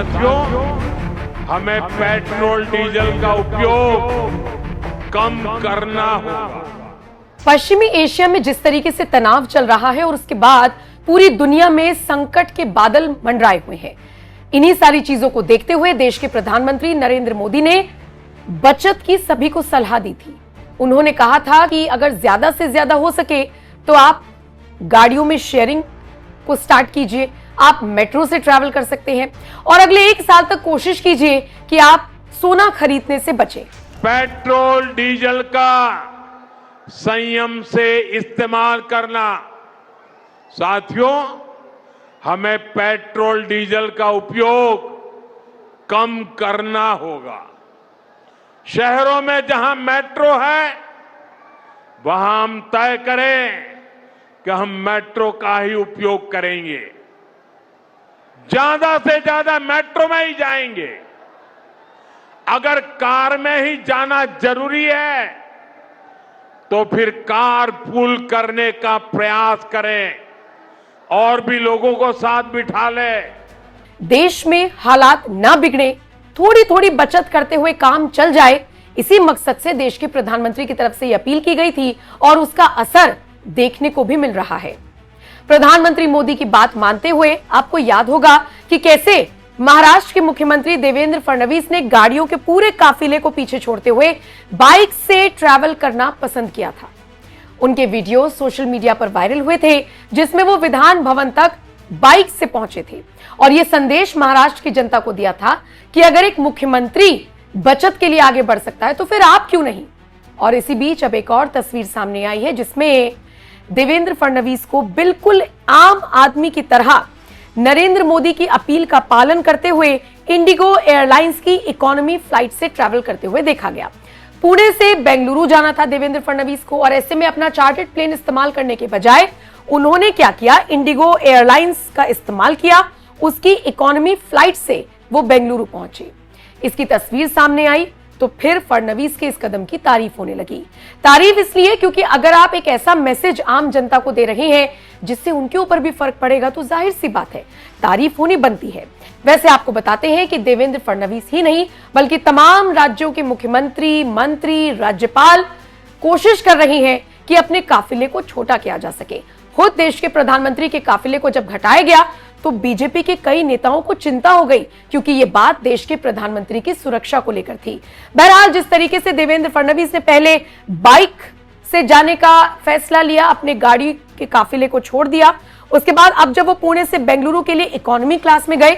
साथियों, हमें petrol diesel का उपयोग कम करना होगा। पश्चिमी एशिया में जिस तरीके से तनाव चल रहा है और उसके बाद पूरी दुनिया में संकट के बादल मंडराए हुए हैं, इन्हीं सारी चीजों को देखते हुए देश के प्रधानमंत्री नरेंद्र मोदी ने बचत की सभी को सलाह दी थी। उन्होंने कहा था कि अगर ज्यादा से ज्यादा हो सके तो आप गाड़ियों में शेयरिंग को स्टार्ट कीजिए, आप मेट्रो से ट्रैवल कर सकते हैं और अगले 1 साल तक कोशिश कीजिए कि आप सोना खरीदने से बचें। पेट्रोल डीजल का संयम से इस्तेमाल करना। साथियों, हमें पेट्रोल डीजल का उपयोग कम करना होगा। शहरों में जहां मेट्रो है, वहां हम तय करें कि हम मेट्रो का ही उपयोग करेंगे, ज्यादा से ज्यादा मेट्रो में ही जाएंगे। अगर कार में ही जाना जरूरी है तो फिर कार पूल करने का प्रयास करें और भी लोगों को साथ बिठा लें। देश में हालात ना बिगड़े, थोड़ी थोड़ी बचत करते हुए काम चल जाए, इसी मकसद से देश के प्रधानमंत्री की तरफ से यह अपील की गई थी और उसका असर देखने को भी मिल रहा है। प्रधानमंत्री मोदी की बात मानते हुए आपको याद होगा कि कैसे महाराष्ट्र के मुख्यमंत्री देवेंद्र फडणवीस ने गाड़ियों के पूरे काफिले को पीछे छोड़ते हुए बाइक से ट्रैवल करना पसंद किया था। उनके वीडियो सोशल मीडिया पर वायरल हुए थे, जिसमें वो विधान भवन तक बाइक से पहुंचे थे और यह संदेश महाराष्ट्र की जनता को दिया था कि अगर एक मुख्यमंत्री बचत के लिए आगे बढ़ सकता है तो फिर आप क्यों नहीं। और इसी बीच अब एक और तस्वीर सामने आई है, जिसमें देवेंद्र फडणवीस को बिल्कुल आम आदमी की तरह नरेंद्र मोदी की अपील का पालन करते हुए इंडिगो एयरलाइंस की इकोनॉमी फ्लाइट से ट्रैवल करते हुए देखा गया। पुणे से बेंगलुरु जाना था देवेंद्र फडणवीस को और ऐसे में अपना चार्टर्ड प्लेन इस्तेमाल करने के बजाय उन्होंने क्या किया, इंडिगो एयरलाइंस का इस्तेमाल किया। उसकी इकोनॉमी फ्लाइट से वो बेंगलुरु पहुंचे। इसकी तस्वीर सामने आई तो फिर फडणवीस के इस कदम की तारीफ होने लगी। तारीफ इसलिए क्योंकि अगर आप एक ऐसा मैसेज आम जनता को दे रहे हैं जिससे उनके ऊपर भी फर्क पड़ेगा तो जाहिर सी बात है तारीफ होनी बनती है। वैसे आपको बताते हैं कि देवेंद्र फडणवीस ही नहीं बल्कि तमाम राज्यों के मुख्यमंत्री, मंत्री, राज्यपाल कोशिश कर रहे हैं कि अपने काफिले को छोटा किया जा सके। खुद देश के प्रधानमंत्री के काफिले को जब घटाया गया तो बीजेपी के कई नेताओं को चिंता हो गई, क्योंकि ये बात देश के प्रधानमंत्री की सुरक्षा को लेकर थी। बहरहाल जिस तरीके से देवेंद्र फडणवीस ने पहले बाइक से जाने का फैसला लिया, अपने गाड़ी के काफिले को छोड़ दिया, उसके बाद अब जब वो पुणे से बेंगलुरु के लिए इकोनॉमी क्लास में गए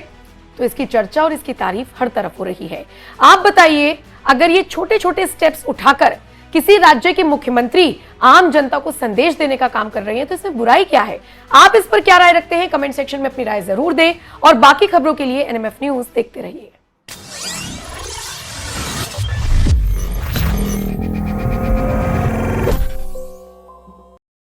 तो इसकी चर्चा और इसकी तारीफ हर तरफ हो रही है। आप बताइए, अगर ये छोटे छोटे स्टेप्स उठाकर किसी राज्य के मुख्यमंत्री आम जनता को संदेश देने का काम कर रहे हैं तो इसमें बुराई क्या है? आप इस पर क्या राय रखते हैं? कमेंट सेक्शन में अपनी राय जरूर दें और बाकी खबरों के लिए एनएमएफ न्यूज देखते रहिए।